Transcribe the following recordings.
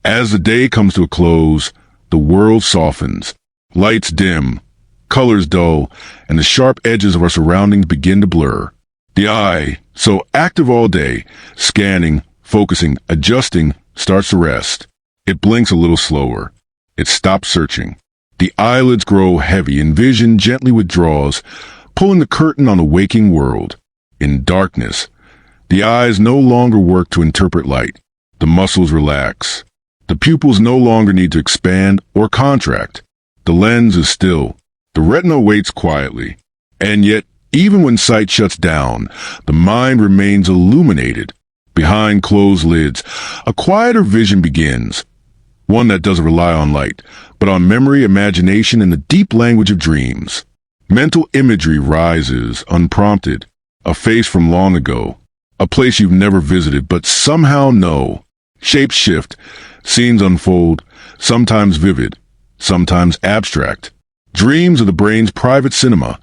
As the day comes to a close, the world softens. Lights dim, colors dull, and the sharp edges of our surroundings begin to blur. The eye, so active all day, scanning, focusing, adjusting, starts to rest. It blinks a little slower. It stops searching. The eyelids grow heavy and vision gently withdraws, pulling the curtain on the waking world. In darkness, the eyes no longer work to interpret light. The muscles relax. The pupils no longer need to expand or contract. The lens is still. The retina waits quietly. And yet, even when sight shuts down, the mind remains illuminated. Behind closed lids, a quieter vision begins. One that doesn't rely on light, but on memory, imagination, and the deep language of dreams. Mental imagery rises, unprompted. A face from long ago. A place you've never visited, but somehow know. Shapes shift. Scenes unfold, sometimes vivid, sometimes abstract. Dreams are the brain's private cinema,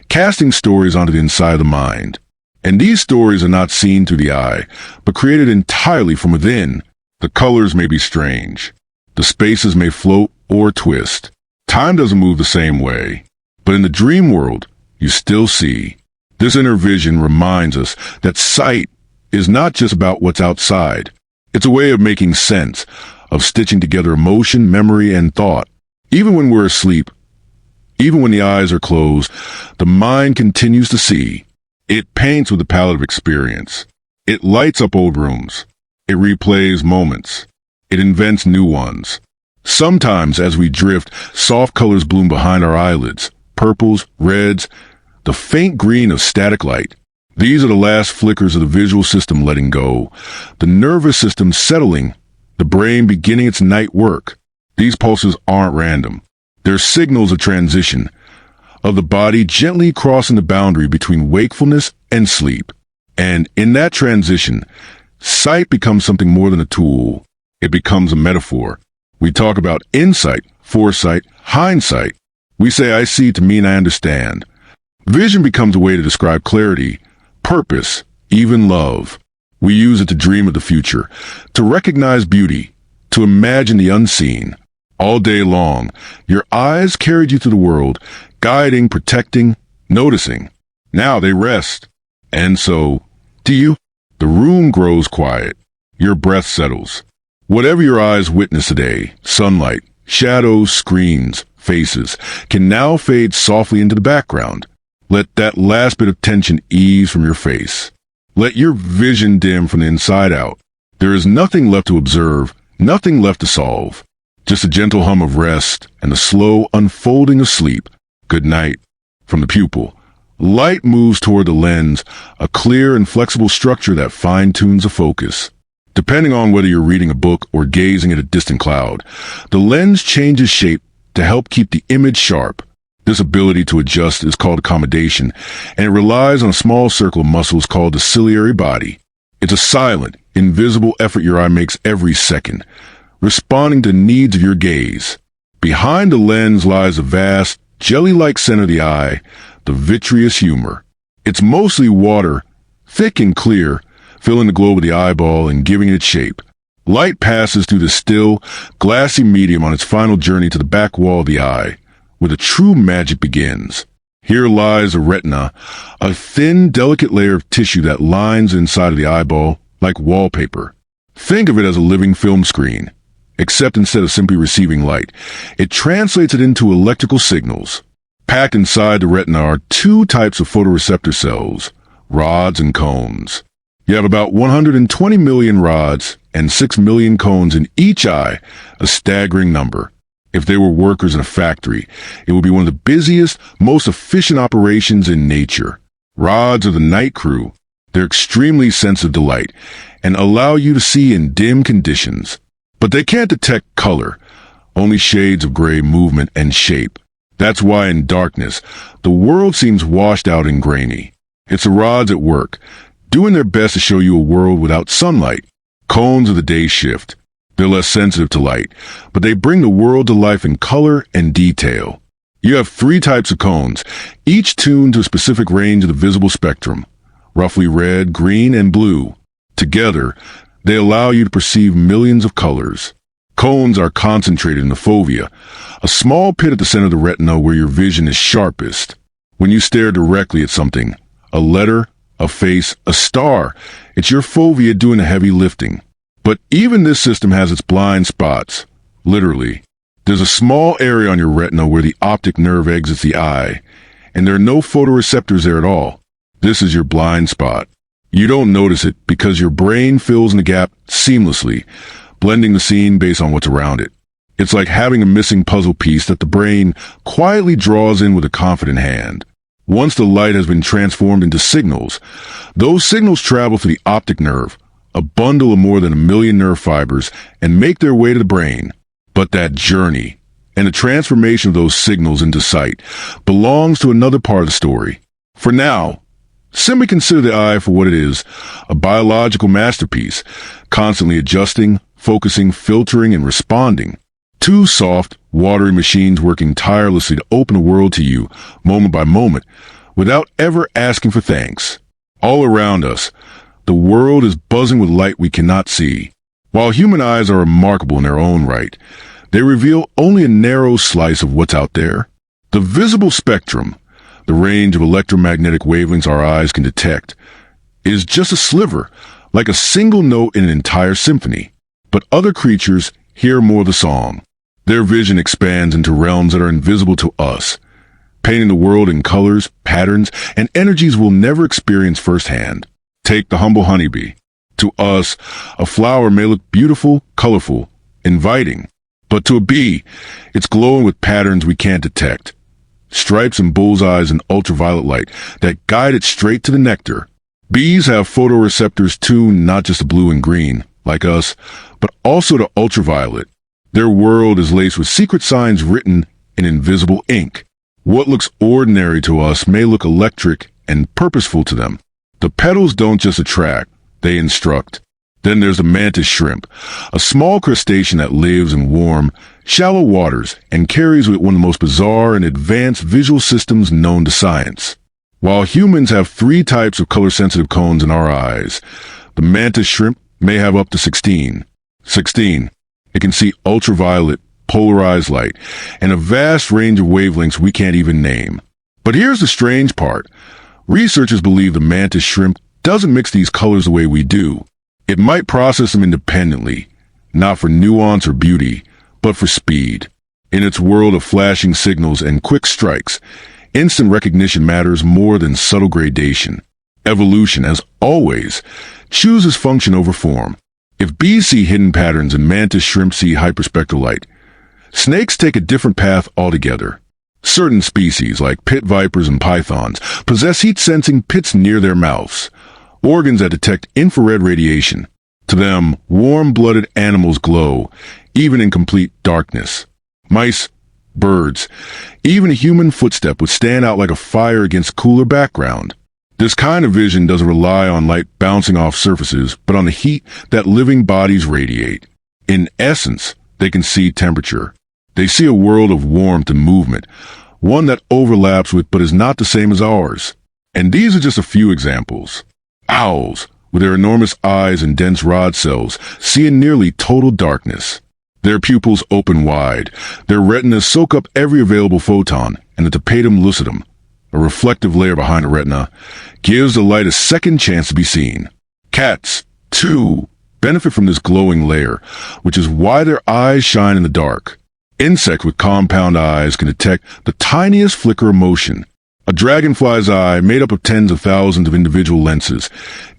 casting stories onto the inside of the mind. And these stories are not seen through the eye, but created entirely from within. The colors may be strange. The spaces may float or twist. Time doesn't move the same way. But in the dream world, you still see. This inner vision reminds us that sight is not just about what's outside. It's a way of making sense, of stitching together emotion, memory, and thought. Even when we're asleep, even when the eyes are closed, the mind continues to see. It paints with the palette of experience. It lights up old rooms. It replays moments. It invents new ones. Sometimes, as we drift, soft colors bloom behind our eyelids. Purples, reds, the faint green of static light. These are the last flickers of the visual system letting go, the nervous system settling, the brain beginning its night work. These pulses aren't random. They're signals of transition, of the body gently crossing the boundary between wakefulness and sleep. And in that transition, sight becomes something more than a tool. It becomes a metaphor. We talk about insight, foresight, hindsight. We say I see to mean I understand. Vision becomes a way to describe clarity, purpose, even love. We use it to dream of the future, to recognize beauty, to imagine the unseen. All day long, your eyes carried you through the world, guiding, protecting, noticing. Now they rest. And so, do you? The room grows quiet. Your breath settles. Whatever your eyes witness today, sunlight, shadows, screens, faces, can now fade softly into the background. Let that last bit of tension ease from your face. Let your vision dim from the inside out. There is nothing left to observe, nothing left to solve. Just a gentle hum of rest and the slow unfolding of sleep. Good night. From the pupil. Light moves toward the lens, a clear and flexible structure that fine-tunes the focus. Depending on whether you're reading a book or gazing at a distant cloud, the lens changes shape to help keep the image sharp. This ability to adjust is called accommodation, and it relies on a small circle of muscles called the ciliary body. It's a silent, invisible effort your eye makes every second, responding to the needs of your gaze. Behind the lens lies a vast, jelly-like center of the eye, the vitreous humor. It's mostly water, thick and clear, filling the globe of the eyeball and giving it shape. Light passes through the still, glassy medium on its final journey to the back wall of the eye, where the true magic begins. Here lies the retina, a thin, delicate layer of tissue that lines inside of the eyeball like wallpaper. Think of it as a living film screen, except instead of simply receiving light, it translates it into electrical signals. Packed inside the retina are two types of photoreceptor cells, rods and cones. You have about 120 million rods and 6 million cones in each eye, a staggering number. If they were workers in a factory, it would be one of the busiest, most efficient operations in nature. Rods are the night crew. They're extremely sensitive to light and allow you to see in dim conditions. But they can't detect color, only shades of gray movement and shape. That's why in darkness, the world seems washed out and grainy. It's the rods at work, doing their best to show you a world without sunlight. Cones of the day shift. They're less sensitive to light, but they bring the world to life in color and detail. You have 3 types of cones, each tuned to a specific range of the visible spectrum, roughly red, green, and blue. Together, they allow you to perceive millions of colors. Cones are concentrated in the fovea, a small pit at the center of the retina where your vision is sharpest. When you stare directly at something, a letter, a face, a star, it's your fovea doing the heavy lifting. But even this system has its blind spots. Literally. There's a small area on your retina where the optic nerve exits the eye, and there are no photoreceptors there at all. This is your blind spot. You don't notice it because your brain fills in the gap seamlessly, blending the scene based on what's around it. It's like having a missing puzzle piece that the brain quietly draws in with a confident hand. Once the light has been transformed into signals, those signals travel through the optic nerve, a bundle of more than 1 million nerve fibers, and make their way to the brain. But that journey, and the transformation of those signals into sight, belongs to another part of the story. For now, simply consider the eye for what it is, a biological masterpiece, constantly adjusting, focusing, filtering, and responding. Two soft, watery machines working tirelessly to open the world to you, moment by moment, without ever asking for thanks. All around us, the world is buzzing with light we cannot see. While human eyes are remarkable in their own right, they reveal only a narrow slice of what's out there. The visible spectrum, the range of electromagnetic wavelengths our eyes can detect, is just a sliver, like a single note in an entire symphony. But other creatures hear more of the song. Their vision expands into realms that are invisible to us, painting the world in colors, patterns, and energies we'll never experience firsthand. Take the humble honeybee. To us, a flower may look beautiful, colorful, inviting. But to a bee, it's glowing with patterns we can't detect. Stripes and bullseyes in ultraviolet light that guide it straight to the nectar. Bees have photoreceptors tuned not just to blue and green, like us, but also to ultraviolet. Their world is laced with secret signs written in invisible ink. What looks ordinary to us may look electric and purposeful to them. The petals don't just attract, they instruct. Then there's the mantis shrimp, a small crustacean that lives in warm, shallow waters and carries with one of the most bizarre and advanced visual systems known to science. While humans have 3 types of color-sensitive cones in our eyes, the mantis shrimp may have up to 16. 16. It can see ultraviolet, polarized light, and a vast range of wavelengths we can't even name. But here's the strange part. Researchers believe the mantis shrimp doesn't mix these colors the way we do. It might process them independently, not for nuance or beauty, but for speed. In its world of flashing signals and quick strikes, instant recognition matters more than subtle gradation. Evolution, as always, chooses function over form. If bees see hidden patterns and mantis shrimp see hyperspectral light, snakes take a different path altogether. Certain species, like pit vipers and pythons, possess heat-sensing pits near their mouths, organs that detect infrared radiation. To them, warm-blooded animals glow, even in complete darkness. Mice, birds, even a human footstep would stand out like a fire against cooler background. This kind of vision doesn't rely on light bouncing off surfaces, but on the heat that living bodies radiate. In essence, they can see temperature. They see a world of warmth and movement, one that overlaps with but is not the same as ours. And these are just a few examples. Owls, with their enormous eyes and dense rod cells, see in nearly total darkness. Their pupils open wide, their retinas soak up every available photon, and the tapetum lucidum, a reflective layer behind the retina, gives the light a second chance to be seen. Cats, too, benefit from this glowing layer, which is why their eyes shine in the dark. Insects with compound eyes can detect the tiniest flicker of motion. A dragonfly's eye, made up of tens of thousands of individual lenses,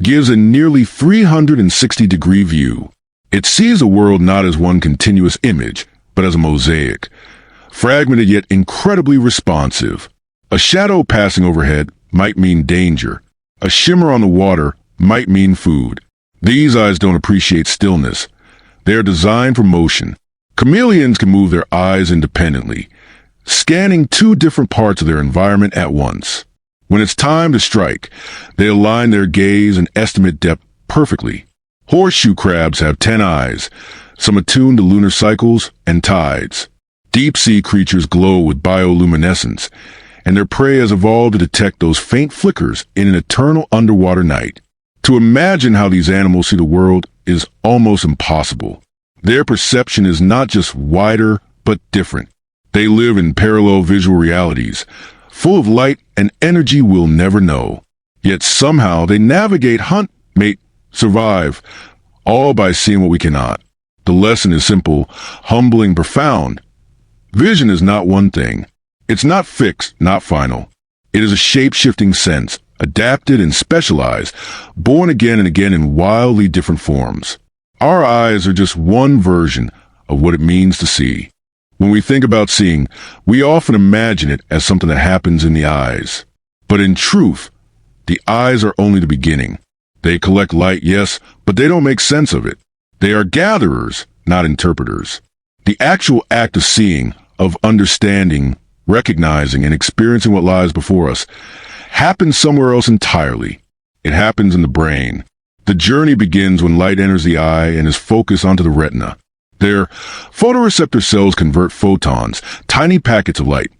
gives a nearly 360-degree view. It sees the world not as one continuous image, but as a mosaic, fragmented yet incredibly responsive. A shadow passing overhead might mean danger. A shimmer on the water might mean food. These eyes don't appreciate stillness. They are designed for motion. Chameleons can move their eyes independently, scanning 2 different parts of their environment at once. When it's time to strike, they align their gaze and estimate depth perfectly. Horseshoe crabs have 10 eyes, some attuned to lunar cycles and tides. Deep-sea creatures glow with bioluminescence, and their prey has evolved to detect those faint flickers in an eternal underwater night. To imagine how these animals see the world is almost impossible. Their perception is not just wider, but different. They live in parallel visual realities, full of light and energy we'll never know. Yet somehow they navigate, hunt, mate, survive, all by seeing what we cannot. The lesson is simple, humbling, profound. Vision is not one thing. It's not fixed, not final. It is a shape-shifting sense, adapted and specialized, born again and again in wildly different forms. Our eyes are just one version of what it means to see. When we think about seeing, we often imagine it as something that happens in the eyes. But in truth, the eyes are only the beginning. They collect light, yes, but they don't make sense of it. They are gatherers, not interpreters. The actual act of seeing, of understanding, recognizing, and experiencing what lies before us, happens somewhere else entirely. It happens in the brain. The journey begins when light enters the eye and is focused onto the retina. Their photoreceptor cells convert photons, tiny packets of light,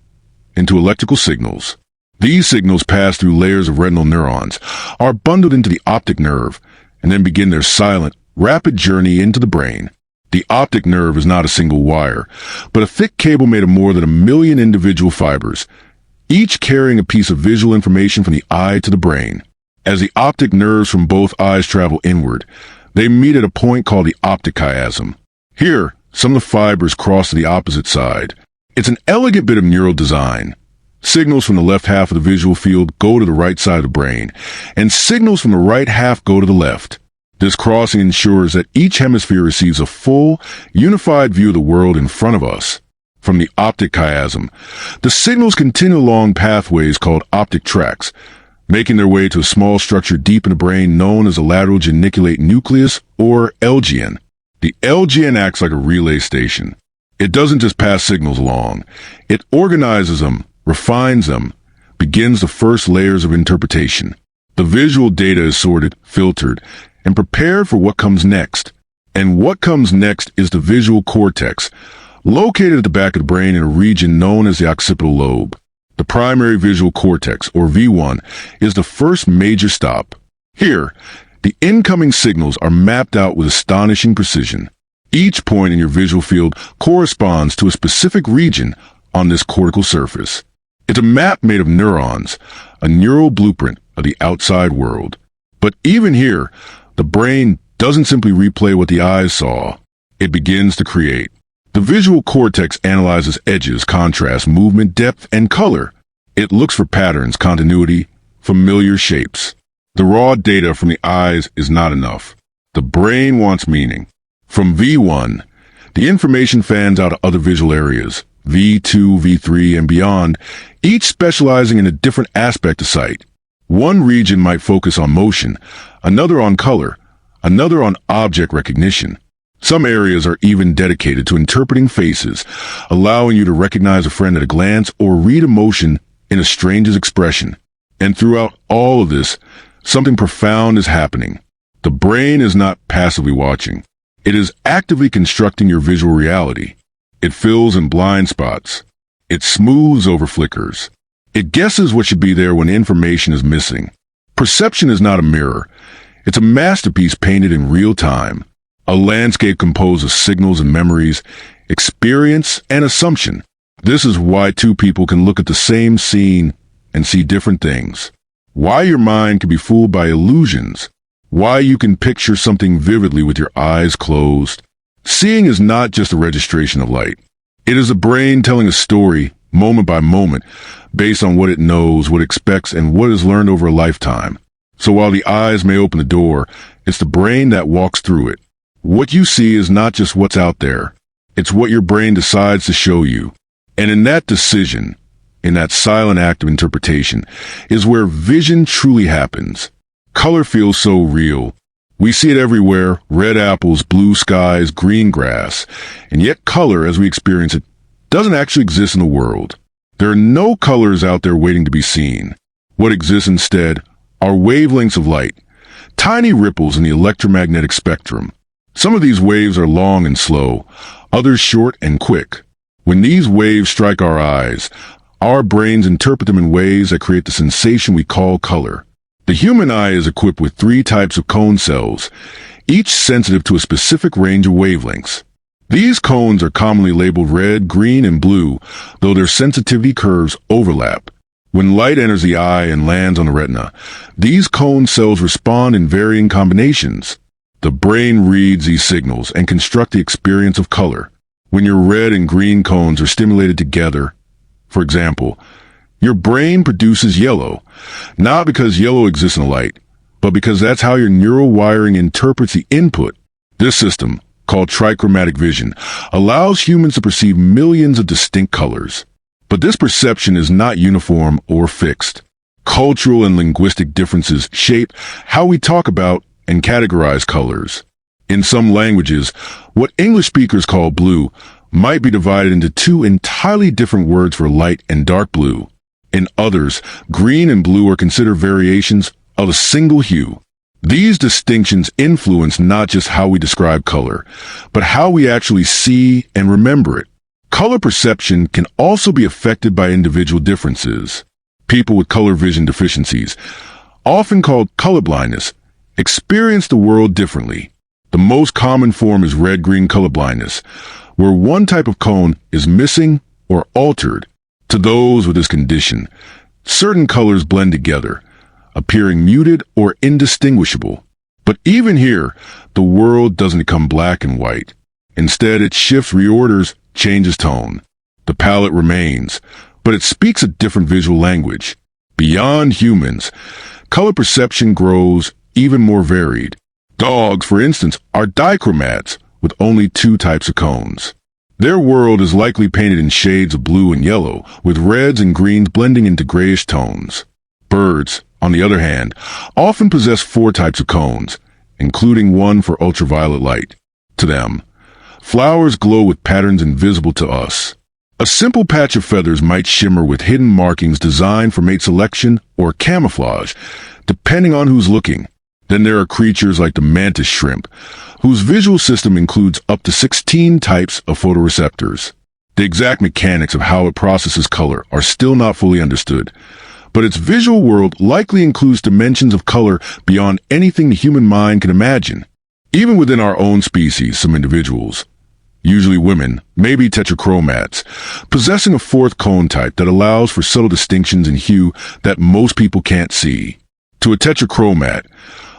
into electrical signals. These signals pass through layers of retinal neurons, are bundled into the optic nerve, and then begin their silent, rapid journey into the brain. The optic nerve is not a single wire, but a thick cable made of more than 1 million individual fibers, each carrying a piece of visual information from the eye to the brain. As the optic nerves from both eyes travel inward, they meet at a point called the optic chiasm. Here, some of the fibers cross to the opposite side. It's an elegant bit of neural design. Signals from the left half of the visual field go to the right side of the brain, and signals from the right half go to the left. This crossing ensures that each hemisphere receives a full, unified view of the world in front of us. From the optic chiasm, the signals continue along pathways called optic tracts, making their way to a small structure deep in the brain known as the lateral geniculate nucleus, or LGN. The LGN acts like a relay station. It doesn't just pass signals along. It organizes them, refines them, begins the first layers of interpretation. The visual data is sorted, filtered, and prepared for what comes next. And what comes next is the visual cortex, located at the back of the brain in a region known as the occipital lobe. The primary visual cortex, or V1, is the first major stop. Here, the incoming signals are mapped out with astonishing precision. Each point in your visual field corresponds to a specific region on this cortical surface. It's a map made of neurons, a neural blueprint of the outside world. But even here, the brain doesn't simply replay what the eyes saw. It begins to create. The visual cortex analyzes edges, contrast, movement, depth, and color. It looks for patterns, continuity, familiar shapes. The raw data from the eyes is not enough. The brain wants meaning. From V1, the information fans out to other visual areas, V2, V3, and beyond, each specializing in a different aspect of sight. One region might focus on motion, another on color, another on object recognition. Some areas are even dedicated to interpreting faces, allowing you to recognize a friend at a glance or read emotion in a stranger's expression. And throughout all of this, something profound is happening. The brain is not passively watching. It is actively constructing your visual reality. It fills in blind spots. It smooths over flickers. It guesses what should be there when information is missing. Perception is not a mirror. It's a masterpiece painted in real time. A landscape composed of signals and memories, experience and assumption. This is why two people can look at the same scene and see different things. Why your mind can be fooled by illusions. Why you can picture something vividly with your eyes closed. Seeing is not just a registration of light. It is the brain telling a story, moment by moment, based on what it knows, what it expects, and what it has learned over a lifetime. So while the eyes may open the door, it's the brain that walks through it. What you see is not just what's out there. It's what your brain decides to show you. And in that decision, in that silent act of interpretation, is where vision truly happens. Color feels so real. We see it everywhere, red apples, blue skies, green grass. And yet color, as we experience it, doesn't actually exist in the world. There are no colors out there waiting to be seen. What exists instead are wavelengths of light, tiny ripples in the electromagnetic spectrum. Some of these waves are long and slow, others short and quick. When these waves strike our eyes, our brains interpret them in ways that create the sensation we call color. The human eye is equipped with 3 types of cone cells, each sensitive to a specific range of wavelengths. These cones are commonly labeled red, green, and blue, though their sensitivity curves overlap. When light enters the eye and lands on the retina, these cone cells respond in varying combinations. The brain reads these signals and constructs the experience of color. When your red and green cones are stimulated together, for example, your brain produces yellow, not because yellow exists in light, but because that's how your neural wiring interprets the input. This system, called trichromatic vision, allows humans to perceive millions of distinct colors. But this perception is not uniform or fixed. Cultural and linguistic differences shape how we talk about and categorize colors. In some languages, what English speakers call blue might be divided into two entirely different words for light and dark blue. In others, green and blue are considered variations of a single hue. These distinctions influence not just how we describe color, but how we actually see and remember it. Color perception can also be affected by individual differences. People with color vision deficiencies, often called colorblindness, experience the world differently. The most common form is red-green colorblindness, where one type of cone is missing or altered. To those with this condition, certain colors blend together, appearing muted or indistinguishable. But even here, the world doesn't become black and white. Instead, it shifts, reorders, changes tone. The palette remains, but it speaks a different visual language. Beyond humans, color perception grows even more varied. Dogs, for instance, are dichromats with only two types of cones. Their world is likely painted in shades of blue and yellow, with reds and greens blending into grayish tones. Birds, on the other hand, often possess four types of cones, including one for ultraviolet light. To them, flowers glow with patterns invisible to us. A simple patch of feathers might shimmer with hidden markings designed for mate selection or camouflage, depending on who's looking. Then there are creatures like the mantis shrimp, whose visual system includes up to 16 types of photoreceptors. The exact mechanics of how it processes color are still not fully understood, but its visual world likely includes dimensions of color beyond anything the human mind can imagine. Even within our own species, some individuals, usually women, may be tetrachromats, possessing a fourth cone type that allows for subtle distinctions in hue that most people can't see. To a tetrachromat,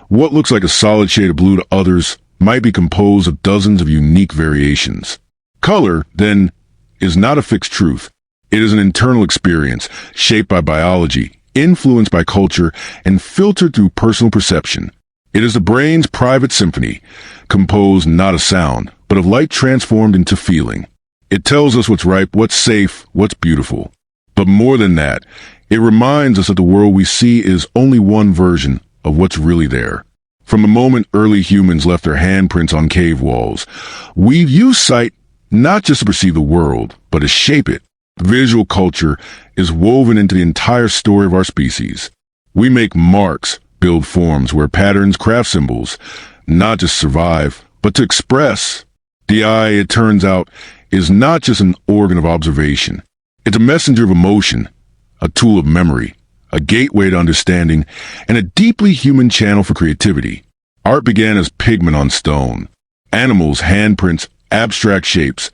what looks like a solid shade of blue to others might be composed of dozens of unique variations. Color, then, is not a fixed truth. It is an internal experience shaped by biology, influenced by culture, and filtered through personal perception. It is the brain's private symphony, composed not of sound, but of light transformed into feeling. It tells us what's right, what's safe, what's beautiful. But more than that, it reminds us that the world we see is only one version of what's really there. From the moment early humans left their handprints on cave walls, we've used sight not just to perceive the world, but to shape it. Visual culture is woven into the entire story of our species. We make marks, build forms, wear patterns, craft symbols, not just survive, but to express. The eye, it turns out, is not just an organ of observation. It's a messenger of emotion, a tool of memory, a gateway to understanding, and a deeply human channel for creativity. Art began as pigment on stone. Animals, handprints, abstract shapes,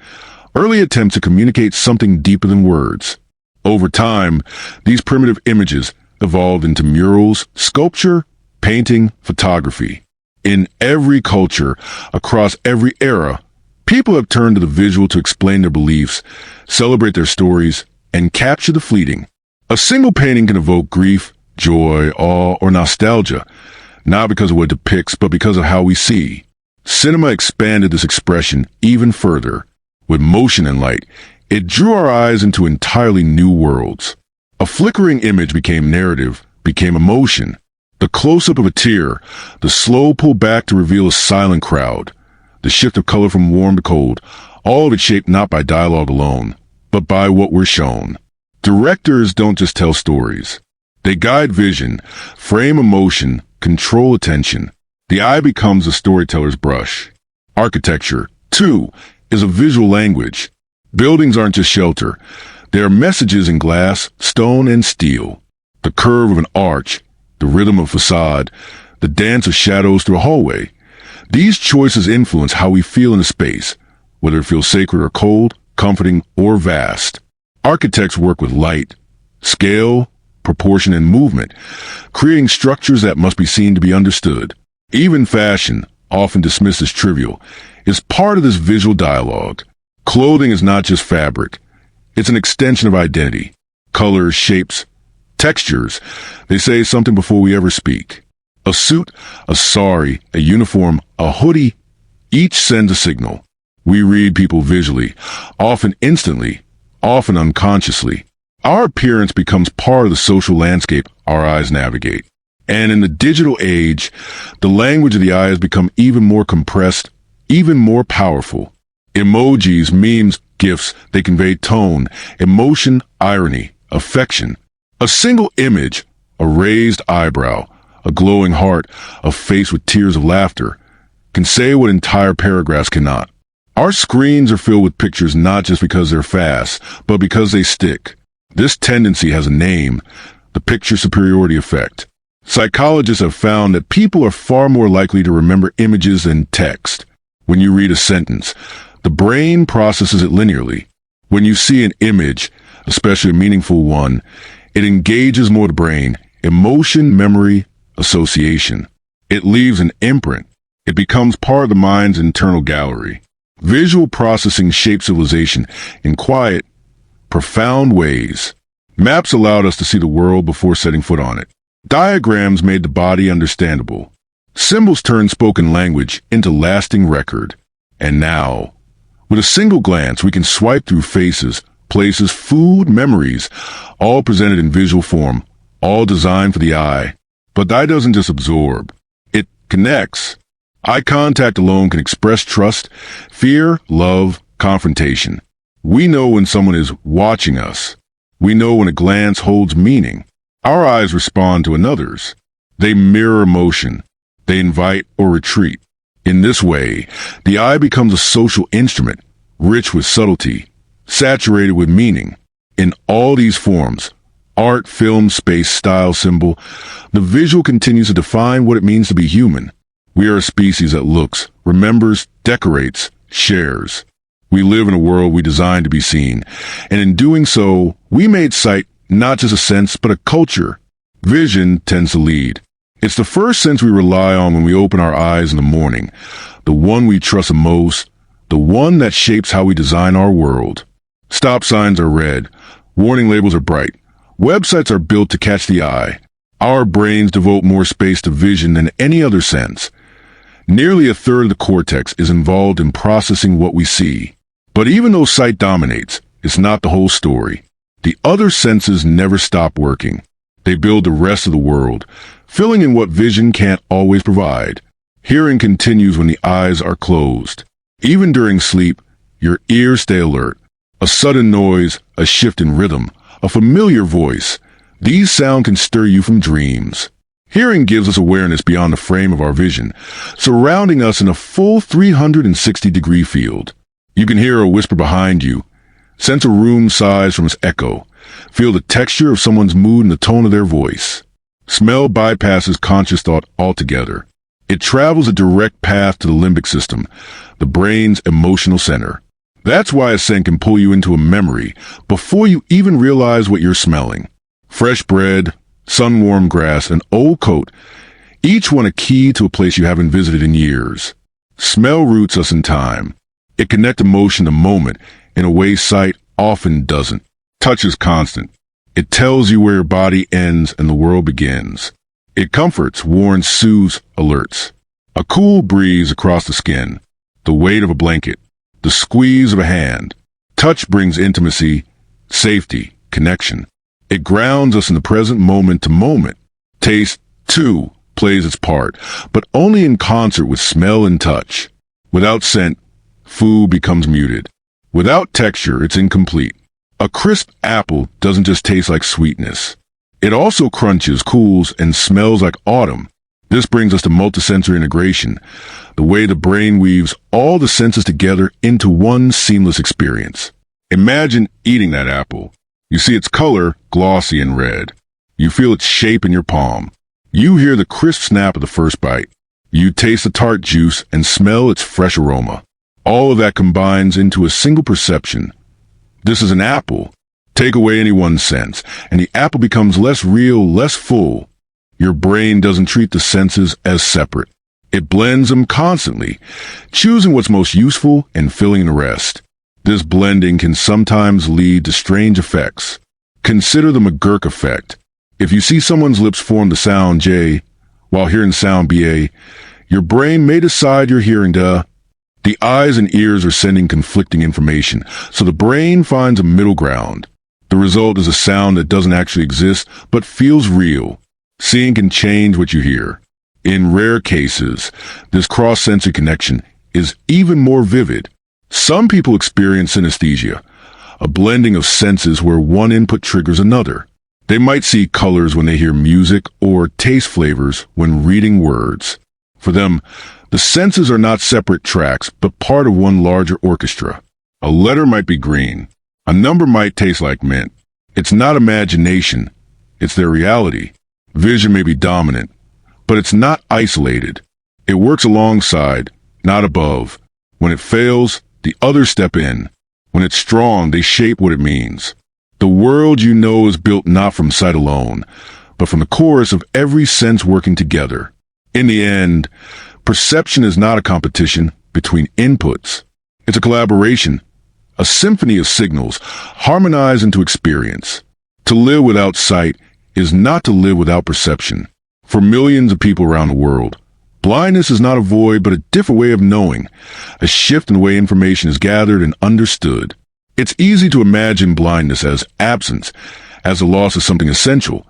early attempts to communicate something deeper than words. Over time, these primitive images evolved into murals, sculpture, painting, photography. In every culture, across every era, people have turned to the visual to explain their beliefs, celebrate their stories, and capture the fleeting. A single painting can evoke grief, joy, awe, or nostalgia, not because of what it depicts, but because of how we see. Cinema expanded this expression even further. With motion and light, it drew our eyes into entirely new worlds. A flickering image became narrative, became emotion. The close-up of a tear, the slow pull back to reveal a silent crowd, the shift of color from warm to cold, all of it shaped not by dialogue alone, but by what we're shown. Directors don't just tell stories. They guide vision, frame emotion, control attention. The eye becomes the storyteller's brush. Architecture, too, is a visual language. Buildings aren't just shelter. They are messages in glass, stone, and steel. The curve of an arch, the rhythm of a facade, the dance of shadows through a hallway. These choices influence how we feel in a space, whether it feels sacred or cold, comforting or vast. Architects work with light, scale, proportion, and movement, creating structures that must be seen to be understood. Even fashion, often dismissed as trivial, is part of this visual dialogue. Clothing is not just fabric. It's an extension of identity. Colors, shapes, textures. They say something before we ever speak. A suit, a sari, a uniform, a hoodie, each sends a signal. We read people visually, often instantly, often unconsciously. Our appearance becomes part of the social landscape our eyes navigate. And in the digital age, the language of the eye has become even more compressed, even more powerful. Emojis, memes, GIFs, they convey tone, emotion, irony, affection. A single image, a raised eyebrow, a glowing heart, a face with tears of laughter, can say what entire paragraphs cannot. Our screens are filled with pictures not just because they're fast, but because they stick. This tendency has a name, the picture superiority effect. Psychologists have found that people are far more likely to remember images than text. When you read a sentence, the brain processes it linearly. When you see an image, especially a meaningful one, it engages more the brain, emotion, memory, association. It leaves an imprint. It becomes part of the mind's internal gallery. Visual processing shapes civilization in quiet, profound ways. Maps allowed us to see the world before setting foot on it. Diagrams made the body understandable. Symbols turned spoken language into lasting record. And now, with a single glance, we can swipe through faces, places, food, memories, all presented in visual form, all designed for the eye. But the eye doesn't just absorb. It connects. Eye contact alone can express trust, fear, love, confrontation. We know when someone is watching us. We know when a glance holds meaning. Our eyes respond to another's. They mirror emotion. They invite or retreat. In this way, the eye becomes a social instrument, rich with subtlety, saturated with meaning. In all these forms, art, film, space, style, symbol, the visual continues to define what it means to be human. We are a species that looks, remembers, decorates, shares. We live in a world we designed to be seen, and in doing so, we made sight not just a sense, but a culture. Vision tends to lead. It's the first sense we rely on when we open our eyes in the morning, the one we trust the most, the one that shapes how we design our world. Stop signs are red, warning labels are bright, websites are built to catch the eye. Our brains devote more space to vision than any other sense. Nearly a third of the cortex is involved in processing what we see. But even though sight dominates, it's not the whole story. The other senses never stop working. They build the rest of the world, filling in what vision can't always provide. Hearing continues when the eyes are closed. Even during sleep, your ears stay alert. A sudden noise, a shift in rhythm, a familiar voice. These sounds can stir you from dreams. Hearing gives us awareness beyond the frame of our vision, surrounding us in a full 360-degree field. You can hear a whisper behind you, sense a room size from its echo, feel the texture of someone's mood and the tone of their voice. Smell bypasses conscious thought altogether. It travels a direct path to the limbic system, the brain's emotional center. That's why a scent can pull you into a memory before you even realize what you're smelling. Fresh bread, sun-warmed grass, an old coat, each one a key to a place you haven't visited in years. Smell roots us in time. It connects emotion to moment in a way sight often doesn't. Touch is constant. It tells you where your body ends and the world begins. It comforts, warns, soothes, alerts. A cool breeze across the skin, the weight of a blanket, the squeeze of a hand. Touch brings intimacy, safety, connection. It grounds us in the present moment to moment. Taste, too, plays its part, but only in concert with smell and touch. Without scent, food becomes muted. Without texture, it's incomplete. A crisp apple doesn't just taste like sweetness. It also crunches, cools, and smells like autumn. This brings us to multisensory integration, the way the brain weaves all the senses together into one seamless experience. Imagine eating that apple. You see its color, glossy and red. You feel its shape in your palm. You hear the crisp snap of the first bite. You taste the tart juice and smell its fresh aroma. All of that combines into a single perception. This is an apple. Take away any one sense, and the apple becomes less real, less full. Your brain doesn't treat the senses as separate. It blends them constantly, choosing what's most useful and filling the rest. This blending can sometimes lead to strange effects. Consider the McGurk effect. If you see someone's lips form the sound J while hearing sound BA, your brain may decide you're hearing the. The eyes and ears are sending conflicting information, so the brain finds a middle ground. The result is a sound that doesn't actually exist, but feels real. Seeing can change what you hear. In rare cases, this cross-sensory connection is even more vivid. Some people experience synesthesia, a blending of senses where one input triggers another. They might see colors when they hear music or taste flavors when reading words. For them, the senses are not separate tracks, but part of one larger orchestra. A letter might be green. A number might taste like mint. It's not imagination. It's their reality. Vision may be dominant, but it's not isolated. It works alongside, not above. When it fails, the others step in. When it's strong, they shape what it means. The world you know is built not from sight alone, but from the chorus of every sense working together. In the end, perception is not a competition between inputs. It's a collaboration, a symphony of signals harmonized into experience. To live without sight is not to live without perception. For millions of people around the world, blindness is not a void but a different way of knowing, a shift in the way information is gathered and understood. It's easy to imagine blindness as absence, as the loss of something essential,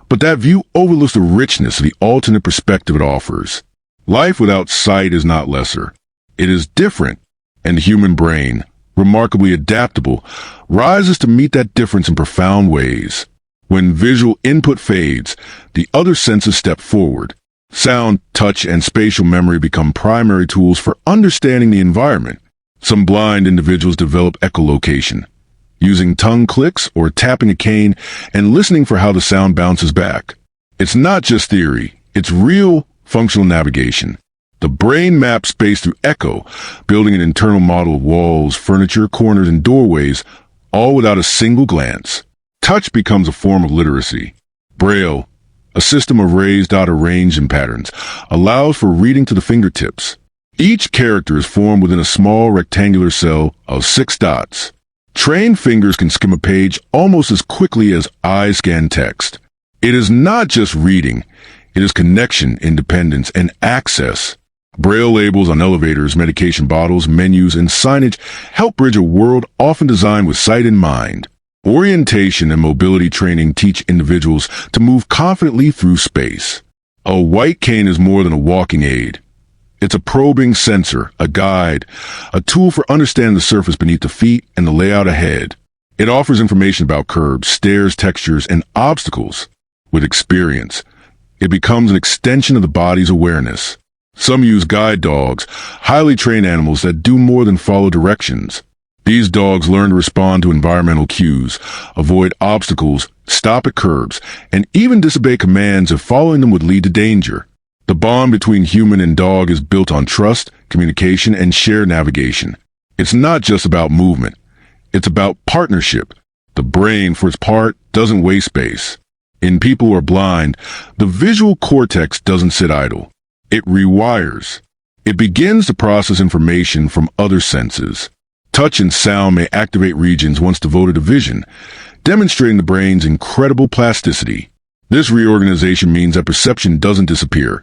but that view overlooks the richness of the alternate perspective it offers. Life without sight is not lesser. It is different, and the human brain, remarkably adaptable, rises to meet that difference in profound ways. When visual input fades, the other senses step forward. Sound, touch, and spatial memory become primary tools for understanding the environment. Some blind individuals develop echolocation, using tongue clicks or tapping a cane and listening for how the sound bounces back. It's not just theory, it's real functional navigation. The brain maps space through echo, building an internal model of walls, furniture, corners, and doorways, all without a single glance. Touch becomes a form of literacy. Braille, a system of raised dot arranged in patterns, allows for reading to the fingertips. Each character is formed within a small rectangular cell of 6 dots. Trained fingers can skim a page almost as quickly as eyes scan text. It is not just reading, it is connection, independence, and access. Braille labels on elevators, medication bottles, menus, and signage help bridge a world often designed with sight in mind. Orientation and mobility training teach individuals to move confidently through space. A white cane is more than a walking aid. It's a probing sensor, a guide, a tool for understanding the surface beneath the feet and the layout ahead. It offers information about curbs, stairs, textures, and obstacles. With experience, it becomes an extension of the body's awareness. Some use guide dogs, highly trained animals that do more than follow directions. These dogs learn to respond to environmental cues, avoid obstacles, stop at curbs, and even disobey commands if following them would lead to danger. The bond between human and dog is built on trust, communication, and shared navigation. It's not just about movement. It's about partnership. The brain, for its part, doesn't waste space. In people who are blind, the visual cortex doesn't sit idle. It rewires. It begins to process information from other senses. Touch and sound may activate regions once devoted to vision, demonstrating the brain's incredible plasticity. This reorganization means that perception doesn't disappear.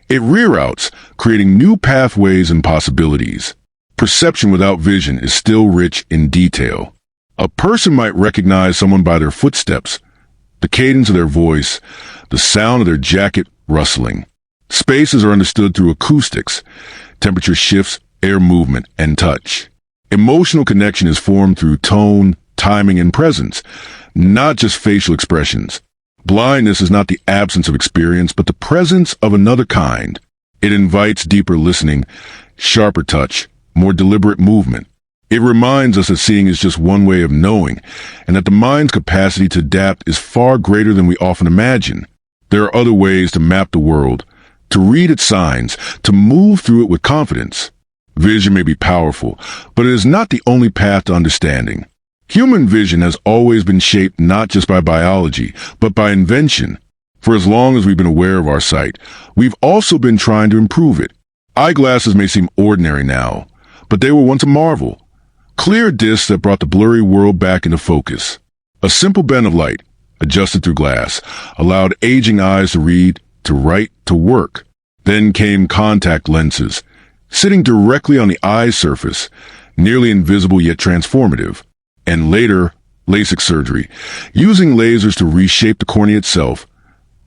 It reroutes, creating new pathways and possibilities. Perception without vision is still rich in detail. A person might recognize someone by their footsteps, the cadence of their voice, the sound of their jacket rustling. Spaces are understood through acoustics, temperature shifts, air movement, and touch. Emotional connection is formed through tone, timing, and presence, not just facial expressions. Blindness is not the absence of experience, but the presence of another kind. It invites deeper listening, sharper touch, more deliberate movement. It reminds us that seeing is just one way of knowing, and that the mind's capacity to adapt is far greater than we often imagine. There are other ways to map the world, to read its signs, to move through it with confidence. Vision may be powerful, but it is not the only path to understanding. Human vision has always been shaped not just by biology, but by invention. For as long as we've been aware of our sight, we've also been trying to improve it. Eyeglasses may seem ordinary now, but they were once a marvel. Clear discs that brought the blurry world back into focus. A simple bend of light, adjusted through glass, allowed aging eyes to read, to write, to work. Then came contact lenses, sitting directly on the eye's surface, nearly invisible yet transformative. And later, LASIK surgery, using lasers to reshape the cornea itself,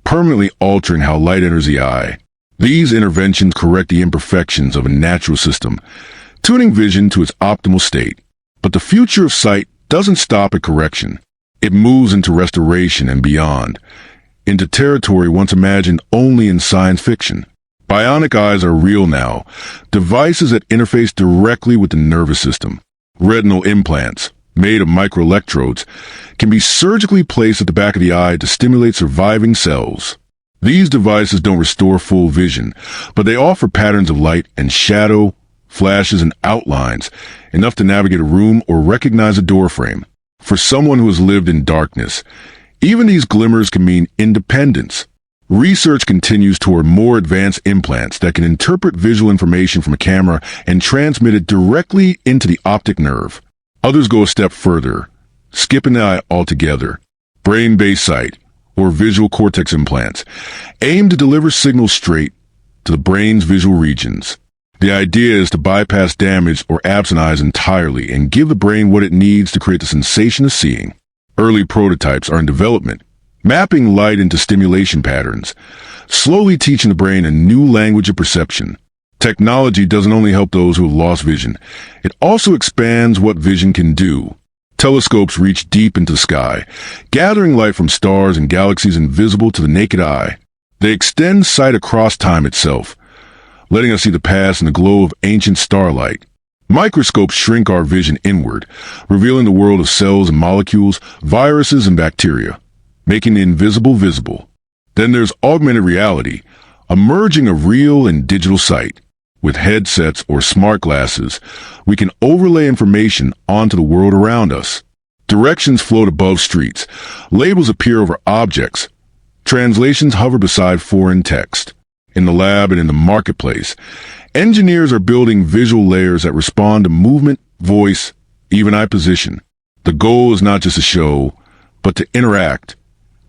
permanently altering how light enters the eye. These interventions correct the imperfections of a natural system, tuning vision to its optimal state. But the future of sight doesn't stop at correction. It moves into restoration and beyond, into territory once imagined only in science fiction. Bionic eyes are real now, devices that interface directly with the nervous system. Retinal implants, made of microelectrodes, can be surgically placed at the back of the eye to stimulate surviving cells. These devices don't restore full vision, but they offer patterns of light and shadow, flashes and outlines, enough to navigate a room or recognize a doorframe. For someone who has lived in darkness, even these glimmers can mean independence. Research continues toward more advanced implants that can interpret visual information from a camera and transmit it directly into the optic nerve. Others go a step further, skipping the eye altogether. Brain-based sight, or visual cortex implants, aim to deliver signals straight to the brain's visual regions. The idea is to bypass damaged or absent eyes entirely and give the brain what it needs to create the sensation of seeing. Early prototypes are in development, mapping light into stimulation patterns, slowly teaching the brain a new language of perception. Technology doesn't only help those who have lost vision, it also expands what vision can do. Telescopes reach deep into the sky, gathering light from stars and galaxies invisible to the naked eye. They extend sight across time itself, letting us see the past in the glow of ancient starlight. Microscopes shrink our vision inward, revealing the world of cells and molecules, viruses and bacteria, making the invisible visible. Then there's augmented reality, a merging of real and digital sight. With headsets or smart glasses, we can overlay information onto the world around us. Directions float above streets, labels appear over objects, translations hover beside foreign text. In the lab and in the marketplace, engineers are building visual layers that respond to movement, voice, even eye position. The goal is not just to show, but to interact,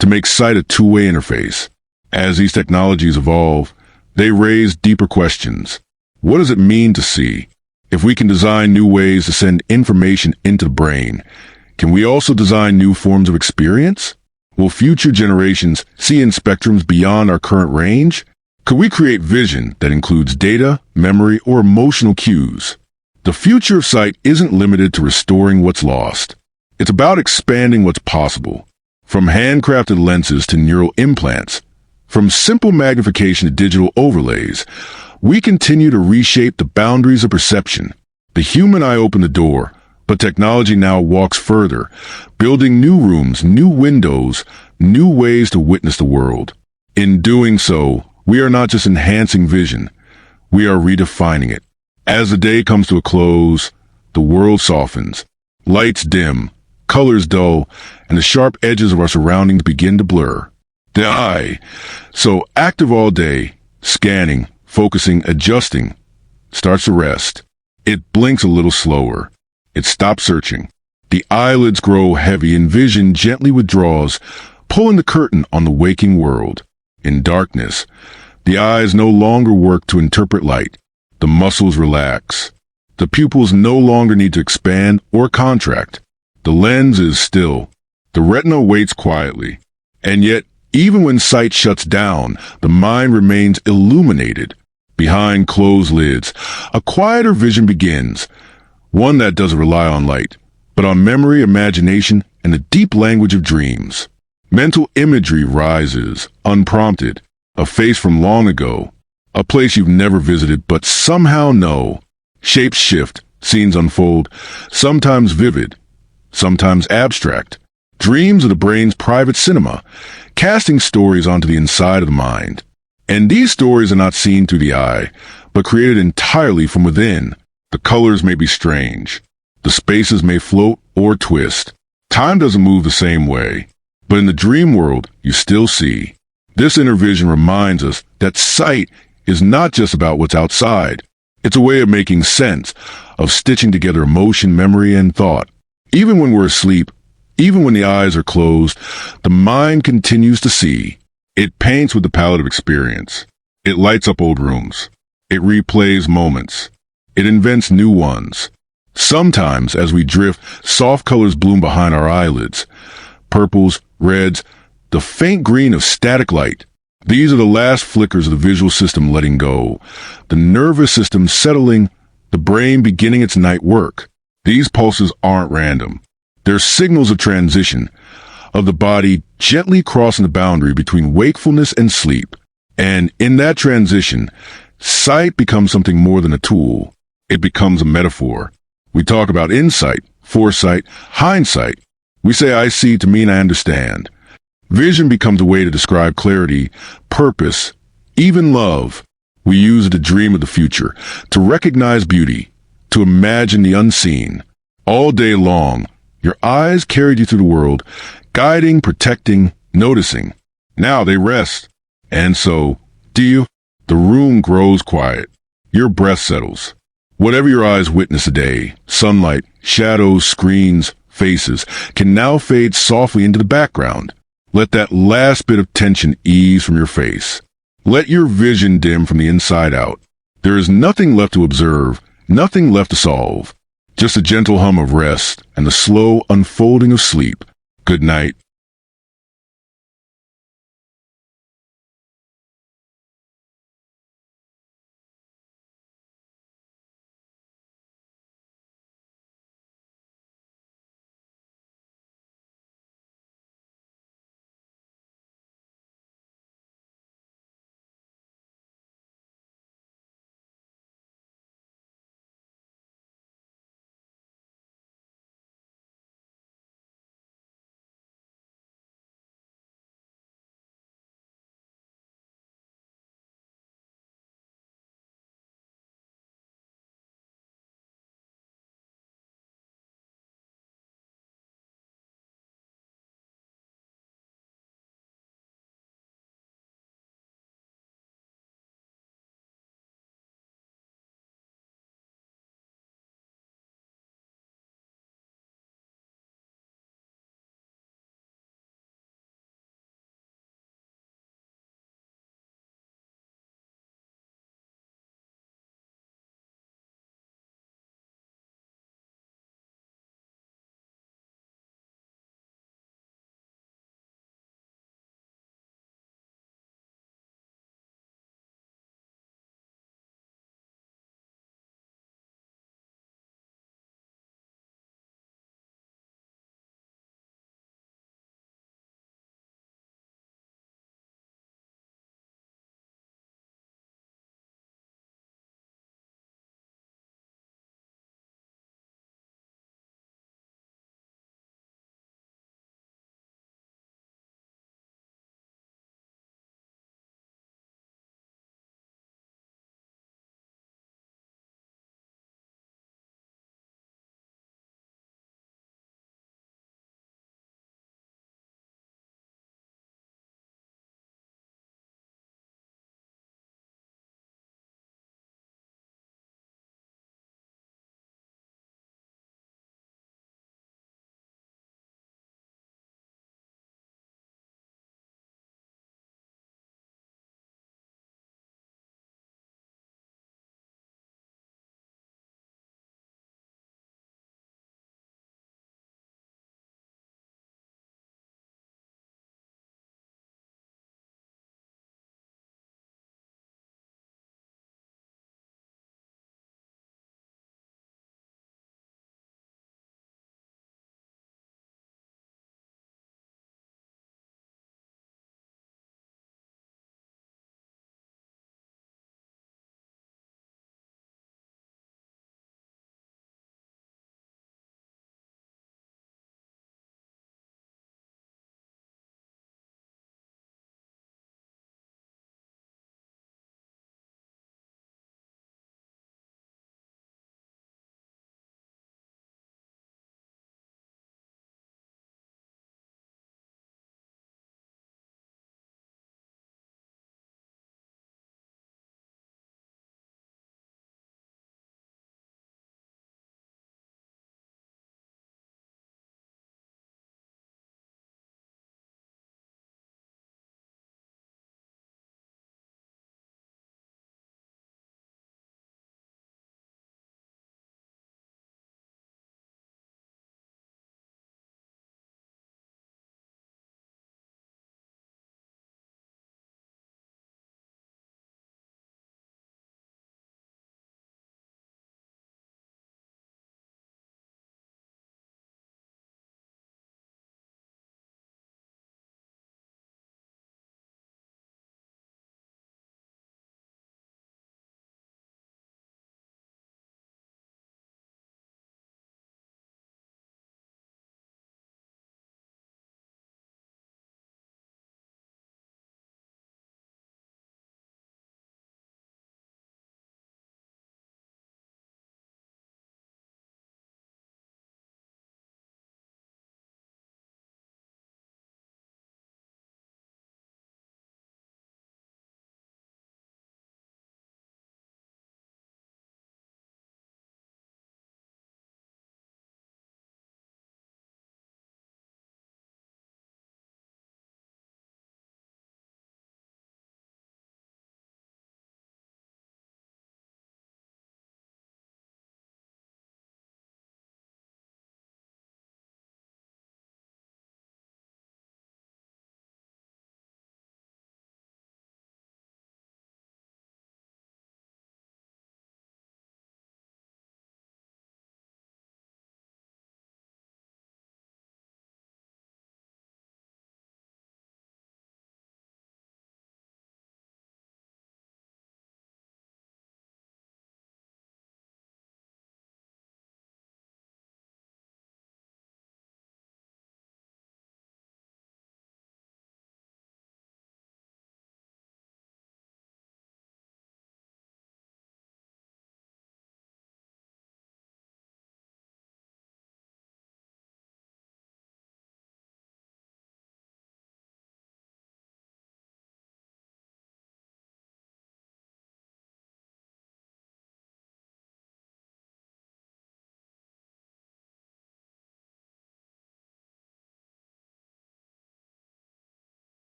to make sight a two-way interface. As these technologies evolve, they raise deeper questions. What does it mean to see? If we can design new ways to send information into the brain, can we also design new forms of experience? Will future generations see in spectrums beyond our current range? Could we create vision that includes data, memory, or emotional cues? The future of sight isn't limited to restoring what's lost. It's about expanding what's possible. From handcrafted lenses to neural implants, from simple magnification to digital overlays, we continue to reshape the boundaries of perception. The human eye opened the door, but technology now walks further, building new rooms, new windows, new ways to witness the world. In doing so, we are not just enhancing vision, we are redefining it. As the day comes to a close, the world softens. Lights dim, colors dull, and the sharp edges of our surroundings begin to blur. The eye, so active all day, scanning, focusing, adjusting, starts to rest. It blinks a little slower. It stops searching. The eyelids grow heavy and vision gently withdraws, pulling the curtain on the waking world. In darkness, the eyes no longer work to interpret light. The muscles relax. The pupils no longer need to expand or contract. The lens is still. The retina waits quietly. And yet, even when sight shuts down, the mind remains illuminated. Behind closed lids, a quieter vision begins, one that doesn't rely on light, but on memory, imagination, and the deep language of dreams. Mental imagery rises, unprompted, a face from long ago, a place you've never visited but somehow know. Shapes shift, scenes unfold, sometimes vivid, sometimes abstract. Dreams of the brain's private cinema, casting stories onto the inside of the mind. And these stories are not seen through the eye, but created entirely from within, The colors may be strange. The spaces may float or twist. Time doesn't move the same way. But in the dream world, you still see. This inner vision reminds us that sight is not just about what's outside. It's a way of making sense, of stitching together emotion, memory, and thought. Even when we're asleep, even when the eyes are closed, the mind continues to see. It paints with the palette of experience. It lights up old rooms. It replays moments. It invents new ones. Sometimes, as we drift, soft colors bloom behind our eyelids. Purples, reds, the faint green of static light. These are the last flickers of the visual system letting go. The nervous system settling, the brain beginning its night work. These pulses aren't random. They're signals of transition, of the body gently crossing the boundary between wakefulness and sleep. And in that transition, sight becomes something more than a tool. It becomes a metaphor. We talk about insight, foresight, hindsight. We say I see to mean I understand. Vision becomes a way to describe clarity, purpose, even love. We use it to dream of the future, to recognize beauty, to imagine the unseen. All day long, your eyes carried you through the world, guiding, protecting, noticing. Now they rest. And so, do you? The room grows quiet. Your breath settles. Whatever your eyes witness today, sunlight, shadows, screens, faces, can now fade softly into the background. Let that last bit of tension ease from your face. Let your vision dim from the inside out. There is nothing left to observe, nothing left to solve. Just a gentle hum of rest and the slow unfolding of sleep. Good night.